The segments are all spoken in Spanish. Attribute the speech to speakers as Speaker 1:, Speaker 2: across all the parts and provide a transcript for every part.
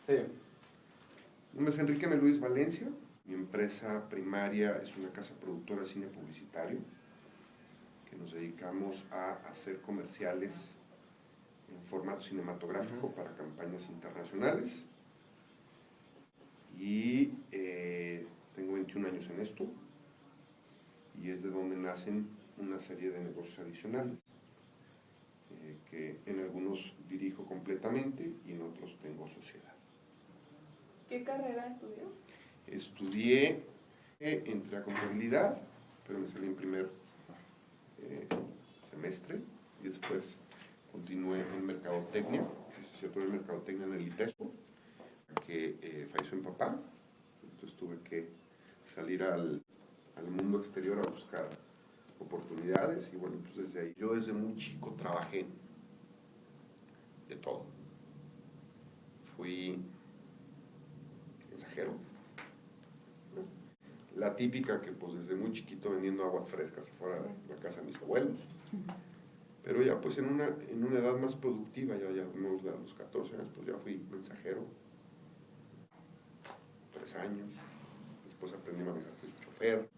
Speaker 1: Sí.
Speaker 2: Mi nombre es Enrique Meluis Valencia. Mi empresa primaria es una casa productora de cine publicitario que nos dedicamos a hacer comerciales en formato cinematográfico para campañas internacionales. Y tengo 21 años en esto y es de donde nacen una serie de negocios adicionales que en algunos dirijo completamente y en otros tengo sociedad.
Speaker 3: ¿Qué carrera estudió?
Speaker 2: Estudié, entré a contabilidad, pero me salí en primer semestre y después continué en mercadotecnia, licenciatura en mercadotecnia en el ITESO, que falleció mi papá, entonces tuve que salir al mundo exterior a buscar oportunidades y bueno, pues desde ahí, yo desde muy chico trabajé de todo. Fui mensajero, ¿no? La típica que pues desde muy chiquito vendiendo aguas frescas afuera de la casa de mis abuelos. Pero ya pues en una edad más productiva, ya a los 14 años, pues ya fui mensajero, 3 años, después aprendí a manejar, soy chofer,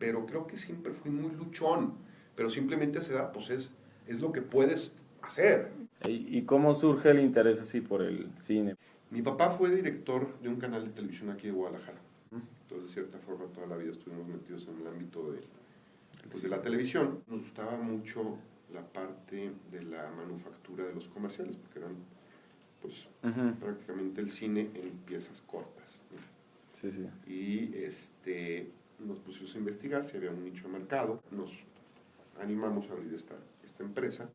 Speaker 2: pero creo que siempre fui muy luchón, pero simplemente a esa edad pues es lo que puedes hacer.
Speaker 1: ¿Y cómo surge el interés así por el cine?
Speaker 2: Mi papá fue director de un canal de televisión aquí de Guadalajara, entonces de cierta forma toda la vida estuvimos metidos en el ámbito de la televisión. Nos gustaba mucho la parte de la manufactura de los comerciales, porque eran pues prácticamente el cine en piezas cortas, ¿no?
Speaker 1: Sí, sí.
Speaker 2: Y nos pusimos a investigar si había un nicho de mercado, nos animamos a abrir esta empresa,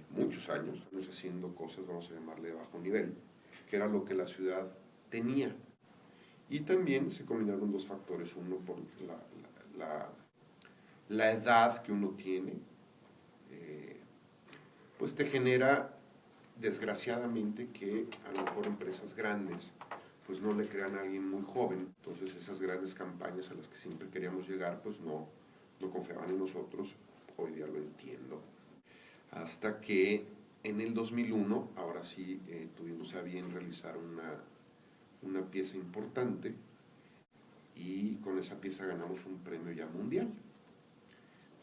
Speaker 2: muchos años haciendo cosas, vamos a llamarle de bajo nivel, que era lo que la ciudad tenía. Y también se combinaron dos factores, uno por la edad que uno tiene, pues te genera desgraciadamente que a lo mejor empresas grandes pues no le crean a alguien muy joven, entonces esas grandes campañas a las que siempre queríamos llegar pues no confiaban en nosotros. Hoy día lo entiendo, hasta que en el 2001 ahora sí tuvimos a bien realizar una pieza importante y con esa pieza ganamos un premio ya mundial.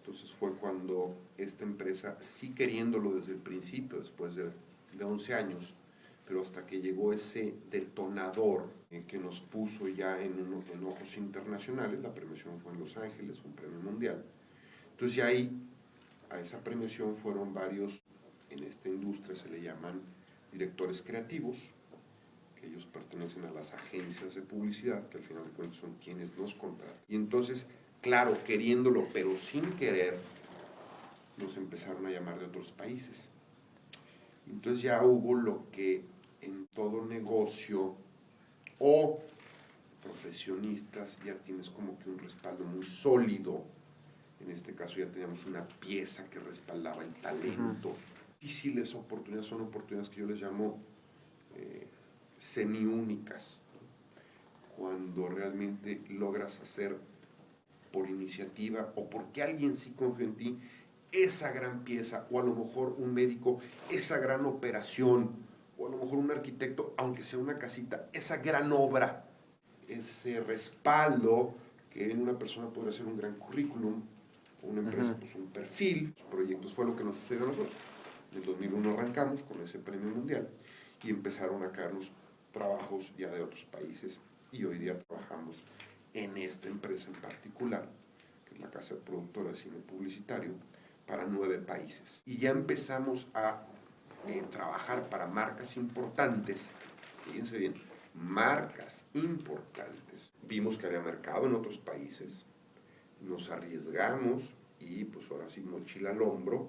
Speaker 2: Entonces fue cuando esta empresa, sí queriéndolo desde el principio, después de 11 años, pero hasta que llegó ese detonador que nos puso ya en ojos internacionales, la premiación fue en Los Ángeles, fue un premio mundial. Entonces ya ahí, a esa premiación fueron varios, en esta industria se le llaman directores creativos, que ellos pertenecen a las agencias de publicidad, que al final de cuentas son quienes nos contratan. Y entonces, claro, queriéndolo, pero sin querer, nos empezaron a llamar de otros países. Entonces ya hubo lo que en todo negocio o profesionistas ya tienes como que un respaldo muy sólido. En este caso ya teníamos una pieza que respaldaba el talento. Difíciles oportunidades, son oportunidades que yo les llamo semiúnicas, cuando realmente logras hacer por iniciativa o porque alguien sí confía en ti esa gran pieza, o a lo mejor un médico, esa gran operación, o a lo mejor un arquitecto, aunque sea una casita, esa gran obra, ese respaldo que en una persona podría ser un gran currículum, o una empresa pues un perfil, proyectos. Fue lo que nos sucedió a nosotros. En el 2001 arrancamos con ese premio mundial y empezaron a caernos trabajos ya de otros países y hoy día trabajamos en esta empresa en particular, que es la casa productora de cine publicitario, para 9 países. Y ya empezamos a trabajar para marcas importantes, fíjense bien, marcas importantes. Vimos que había mercado en otros países, nos arriesgamos y pues ahora sí, mochila al hombro,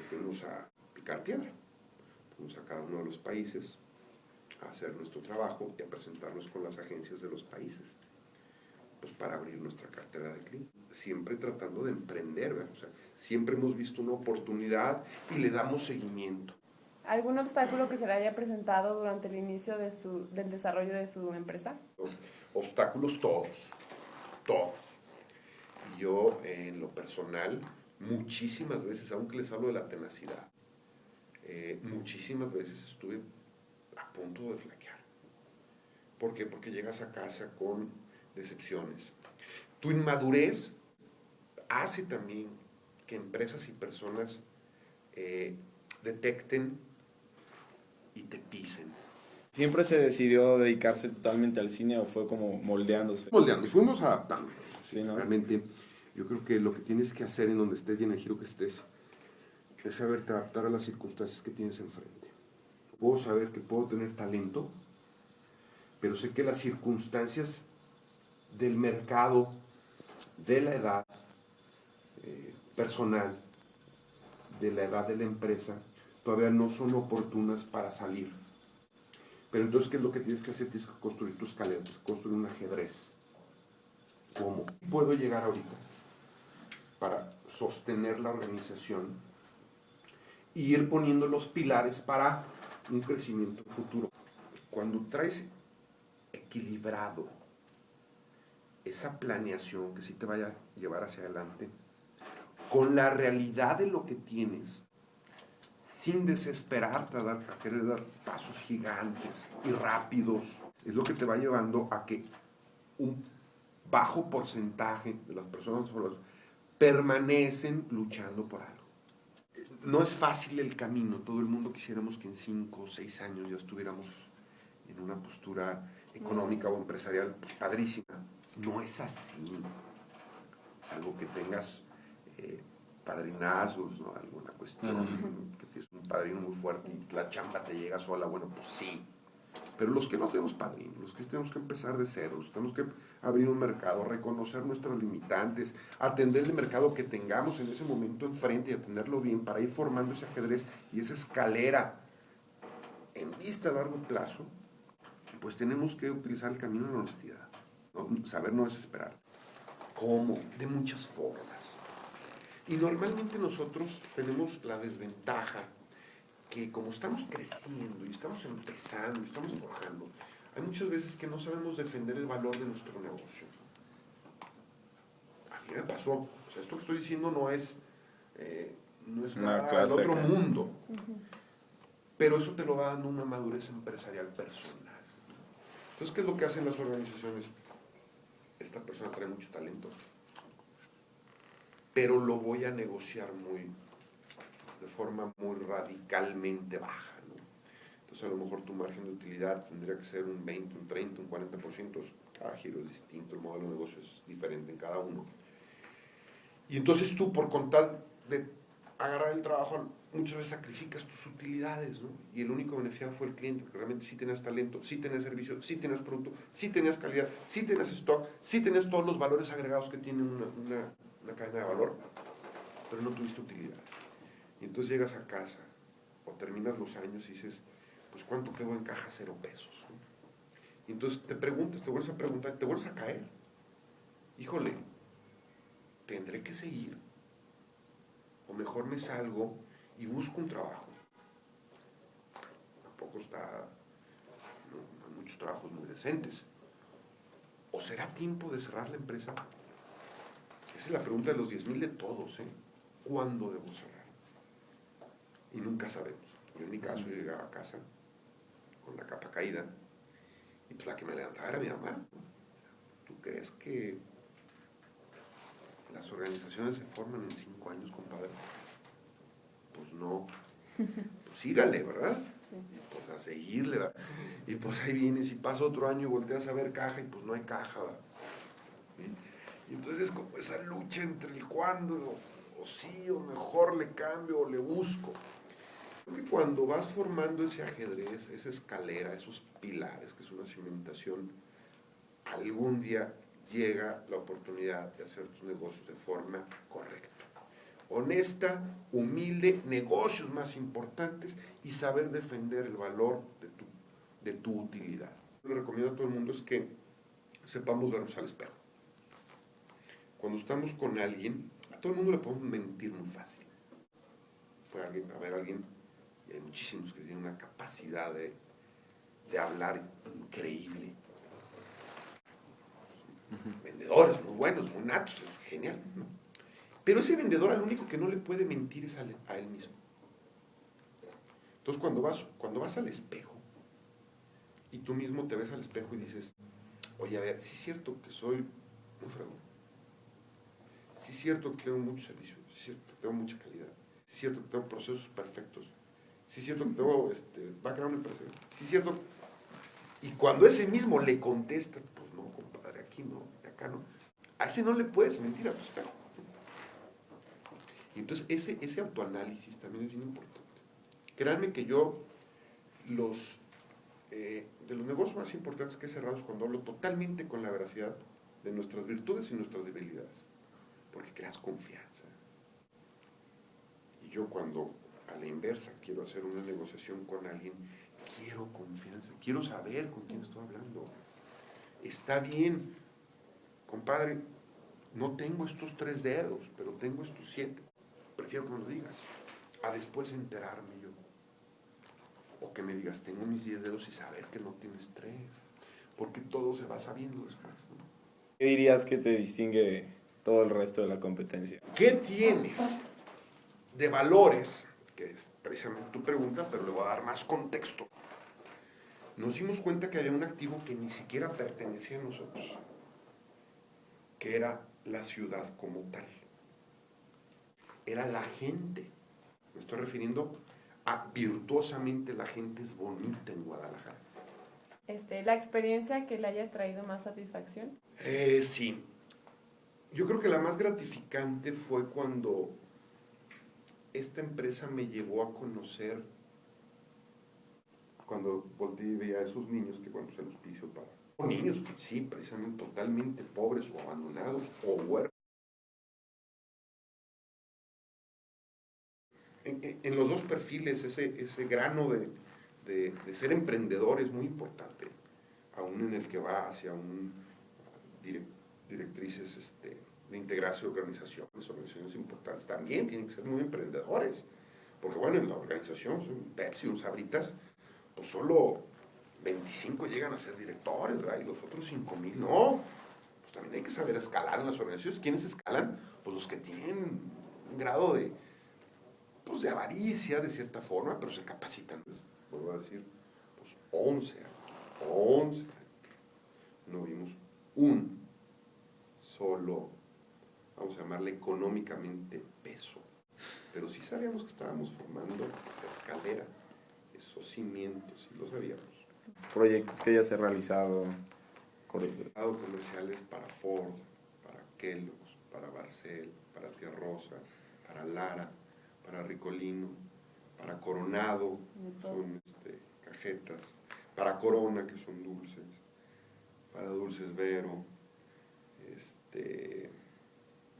Speaker 2: fuimos a picar piedra. Fuimos a cada uno de los países a hacer nuestro trabajo y a presentarnos con las agencias de los países, pues para abrir nuestra cartera de clientes. Siempre tratando de emprender, ¿verdad? O sea, siempre hemos visto una oportunidad y le damos seguimiento.
Speaker 3: ¿Algún obstáculo que se le haya presentado durante el inicio del desarrollo de su empresa?
Speaker 2: Obstáculos todos. Yo, en lo personal, muchísimas veces, aunque les hablo de la tenacidad, muchísimas veces estuve a a punto de flaquear. ¿Por qué? Porque llegas a casa con decepciones. Tu inmadurez hace también que empresas y personas detecten y te pisen.
Speaker 1: ¿Siempre se decidió dedicarse totalmente al cine o fue como moldeándose?
Speaker 2: Moldeando y fuimos adaptándonos.
Speaker 1: Sí, ¿no?
Speaker 2: Realmente, yo creo que lo que tienes que hacer en donde estés y en el giro que estés es saberte adaptar a las circunstancias que tienes enfrente. Puedo saber que puedo tener talento, pero sé que las circunstancias del mercado, de la edad personal, de la edad de la empresa, todavía no son oportunas para salir. Pero entonces, ¿qué es lo que tienes que hacer? Tienes que construir tus escaleras, construir un ajedrez. ¿Cómo? Puedo llegar ahorita para sostener la organización y ir poniendo los pilares para un crecimiento futuro. Cuando traes equilibrado esa planeación que sí te vaya a llevar hacia adelante, con la realidad de lo que tienes, sin desesperarte a querer dar pasos gigantes y rápidos, es lo que te va llevando a que un bajo porcentaje de las personas permanecen luchando por algo. No es fácil el camino, todo el mundo quisiéramos que en 5 o 6 años ya estuviéramos en una postura económica o empresarial pues, padrísima. No es así, salvo que tengas padrinazgos, ¿no? Alguna cuestión, que tienes un padrino muy fuerte y la chamba te llega sola, bueno, pues sí. Pero los que no tenemos padrino, los que tenemos que empezar de cero, tenemos que abrir un mercado, reconocer nuestras limitantes, atender el mercado que tengamos en ese momento enfrente y atenderlo bien para ir formando ese ajedrez y esa escalera en vista a largo plazo, pues tenemos que utilizar el camino de la honestidad, ¿no? Saber no desesperar. ¿Cómo? De muchas formas. Y normalmente nosotros tenemos la desventaja que como estamos creciendo y estamos empezando y estamos forjando, hay muchas veces que no sabemos defender el valor de nuestro negocio. A mí me pasó. O sea, esto que estoy diciendo no es nada del otro mundo. Pero eso te lo va dando una madurez empresarial personal. Entonces, ¿qué es lo que hacen las organizaciones? Esta persona trae mucho talento, pero lo voy a negociar de forma muy radicalmente baja, ¿no? Entonces a lo mejor tu margen de utilidad tendría que ser un 20, un 30, un 40%, cada giro es distinto, el modelo de negocio es diferente en cada uno. Y entonces tú por contar de agarrar el trabajo, muchas veces sacrificas tus utilidades, ¿no? Y el único beneficiado fue el cliente, porque realmente sí tenías talento, sí tenías servicio, sí tenías producto, sí tenías calidad, sí tenías stock, sí tenías todos los valores agregados que tiene una cadena de valor, pero no tuviste utilidades. Y entonces llegas a casa o terminas los años y dices, pues ¿cuánto quedó en caja? 0 pesos. ¿No? Y entonces te preguntas, te vuelves a preguntar, te vuelves a caer. Híjole, ¿tendré que seguir? O mejor me salgo y busco un trabajo. Tampoco no hay muchos trabajos muy decentes. ¿O será tiempo de cerrar la empresa? Esa es la pregunta de los 10,000 de todos, ¿eh? ¿Cuándo debo cerrar? Y nunca sabemos. Yo en mi caso yo llegaba a casa con la capa caída y pues la que me levantaba era mi mamá. ¿Tú crees que las organizaciones se forman en 5 años, compadre? Pues no. Pues sígale, ¿verdad? Sí. Y pues a seguirle, ¿verdad? Y pues ahí vienes y pasa otro año y volteas a ver caja y pues no hay caja, ¿verdad? Y entonces es como esa lucha entre el cuándo, o sí, o mejor le cambio, o le busco. Creo que cuando vas formando ese ajedrez, esa escalera, esos pilares, que es una cimentación, algún día llega la oportunidad de hacer tus negocios de forma correcta. Honesta, humilde, negocios más importantes y saber defender el valor de tu utilidad. Lo que recomiendo a todo el mundo es que sepamos vernos al espejo. Cuando estamos con alguien, a todo el mundo le podemos mentir muy fácil. Puede haber alguien, y hay muchísimos que tienen una capacidad de hablar increíble. Vendedores muy buenos, muy natos, es genial, ¿no? Pero ese vendedor al único que no le puede mentir es a él mismo. Entonces cuando vas al espejo y tú mismo te ves al espejo y dices, oye, a ver, sí es cierto que soy un fregón, sí es cierto que tengo mucho servicio, sí es cierto que tengo mucha calidad, sí es cierto que tengo procesos perfectos, sí es cierto que tengo background empresarial, sí es cierto. Y cuando ese mismo le contesta, pues no, compadre, aquí no, acá no, a ese no le puedes mentir a tu espejo. Y entonces ese autoanálisis también es bien importante. Créanme que yo, de los negocios más importantes que he cerrado es cuando hablo totalmente con la veracidad de nuestras virtudes y nuestras debilidades, porque creas confianza. Y yo cuando, a la inversa, quiero hacer una negociación con alguien, quiero confianza, quiero saber con quién estoy hablando. Está bien, compadre, no tengo estos 3 dedos, pero tengo estos 7. Prefiero que me lo digas, a después enterarme yo. O que me digas, tengo mis 10 dedos y saber que no tienes 3. Porque todo se va sabiendo después, ¿no?
Speaker 1: ¿Qué dirías que te distingue todo el resto de la competencia?
Speaker 2: ¿Qué tienes de valores? Que es precisamente tu pregunta, pero le voy a dar más contexto. Nos dimos cuenta que había un activo que ni siquiera pertenecía a nosotros, que era la ciudad como tal. Era la gente. Me estoy refiriendo a virtuosamente la gente es bonita en Guadalajara.
Speaker 3: ¿La experiencia que le haya traído más satisfacción?
Speaker 2: Sí. Yo creo que la más gratificante fue cuando esta empresa me llevó a conocer, cuando volteé y veía a esos niños que cuando se los piso para... Niños, sí, precisamente totalmente pobres o abandonados o huérfanos. En los dos perfiles, ese grano de ser emprendedor es muy importante, aún en el que va hacia directrices de integración de organizaciones importantes, también tienen que ser muy emprendedores, porque bueno, en la organización, un Pepsi, un Sabritas, pues solo 25 llegan a ser directores, ¿verdad? Y los otros 5,000 no. Pues también hay que saber escalar en las organizaciones. ¿Quiénes escalan? Pues los que tienen un grado de avaricia, de cierta forma, pero se capacitan. Vuelvo a decir, pues 11 años, no vimos un solo, vamos a llamarle económicamente, peso. Pero sí sabíamos que estábamos formando la escalera, esos cimientos, y lo sabíamos.
Speaker 1: Proyectos que hayas realizado.
Speaker 2: Comerciales para Ford, para Kellogg's, para Barcel, para Tía Rosa, para Lara, para Ricolino, para Coronado, son cajetas, para Corona, que son dulces, para Dulces Vero,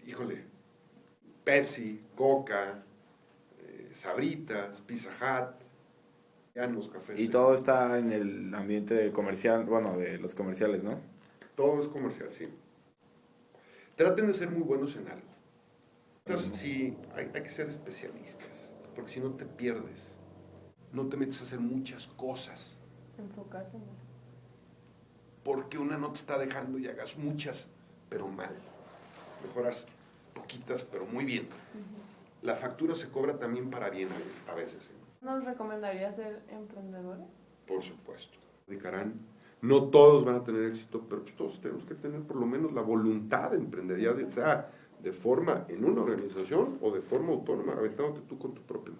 Speaker 2: híjole, Pepsi, Coca, Sabritas, Pizza Hut, los cafés.
Speaker 1: Y todo está en el ambiente comercial, bueno, de los comerciales, ¿no?
Speaker 2: Todo es comercial, sí. Traten de ser muy buenos en algo. Entonces, sí, hay que ser especialistas, porque si no te pierdes, no te metes a hacer muchas cosas.
Speaker 3: Enfocarse en él.
Speaker 2: Porque una no te está dejando y hagas muchas, pero mal. Mejoras poquitas, pero muy bien. La factura se cobra también para bien a veces.
Speaker 3: ¿Nos recomendaría ser emprendedores?
Speaker 2: Por supuesto. Dedicarán. No todos van a tener éxito, pero pues todos tenemos que tener por lo menos la voluntad de emprender, ya sea de forma en una organización o de forma autónoma, aventándote tú con tu propio